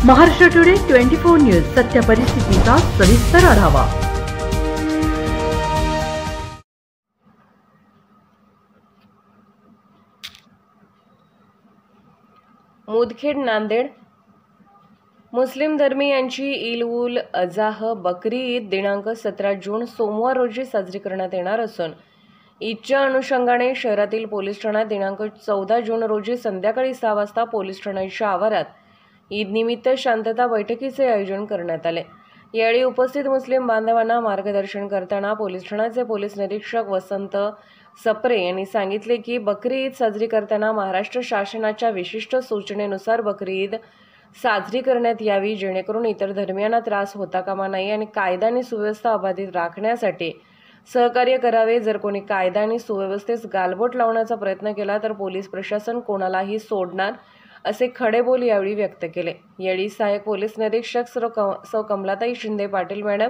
Maharashtra today 24 news सत्य परिस्थितीचा सविस्तर आढावा। मुदखेड नांदेड मुस्लिम धर्मीयांची ईद उल अजाह बकरी ईद दिनांक 17 जून सोमवार रोजी साजरी करण्यात येणार असून ईदच्या अनुषंगाने शहरातील पोलीस ठाण्यात दिनांक 14 जून रोजी संध्याकाळी 6 वाजता पोलीस ठाण्याच्या आवारात ईद निमित्त शांतता बैठकीचे आयोजन करण्यात आले। यावेळी उपस्थित मुस्लिम बांधवांना मार्गदर्शन करताना पोलीस ठाण्याचे पोलीस निरीक्षक वसंत सप्रे यांनी सांगितले की बकरी ईद साजरी करताना महाराष्ट्र शासनाच्या विशिष्ट सूचनेनुसार बकरी ईद साजरी करण्यात यावी, जेणेकरून इतर धर्मियांना त्रास होता कामा नये आणि कायदा आणि सुव्यवस्था अबाधित राखण्यासाठी सहकार्य करावे। जर कोणी कायदा आणि सुव्यवस्थेस गालबोट लावण्याचा प्रयत्न केला तर पोलीस प्रशासन कोणालाही सोडणार असे खडेबोल यावेळी व्यक्त केले। यावेळी सहाय्यक पोलीस निरीक्षक सौ कमलाताई शिंदे पाटील मॅडम,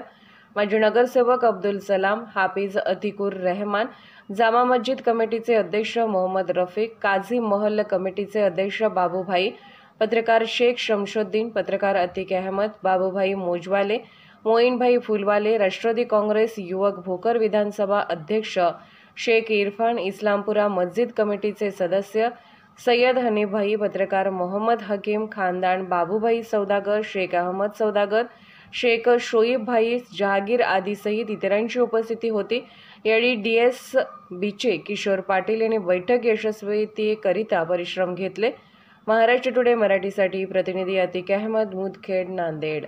माजी नगरसेवक अब्दुल सलाम, हाफिज अतिकुर रहमान, जामा मस्जिद कमिटीचे अध्यक्ष मोहम्मद रफीक, काझी महल कमिटीचे अध्यक्ष बाबूभाई, पत्रकार शेख शमशुद्दीन, पत्रकार अतिक अहमद, बाबूभाई मोजवाले, मोईनभाई फुलवाले, राष्ट्रवादी काँग्रेस युवक भोकर विधानसभा अध्यक्ष शेख इरफान, इस्लामपुरा मस्जिद कमिटीचे सदस्य सय्यद हनीफभाई, पत्रकार मोहम्मद हकीम, खानदान बाबूभाई सौदागर, शेख अहमद सौदागर, शेख शोईब भाई जहागीर आदी सहित इतरांची उपस्थिती होती। यावेळी DS बीचे किशोर पाटील यांनी बैठक यशस्वीतेकरिता परिश्रम घेतले। महाराष्ट्र टुडे मराठीसाठी प्रतिनिधी अतिक अहमद, मुदखेड, नांदेड।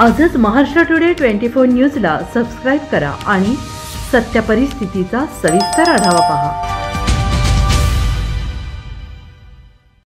आजच महाराष्ट्र टुडे 24 न्यूजला सबस्क्राइब करा आणि सत्य परिस्थितीचा सविस्तर आढावा पहा।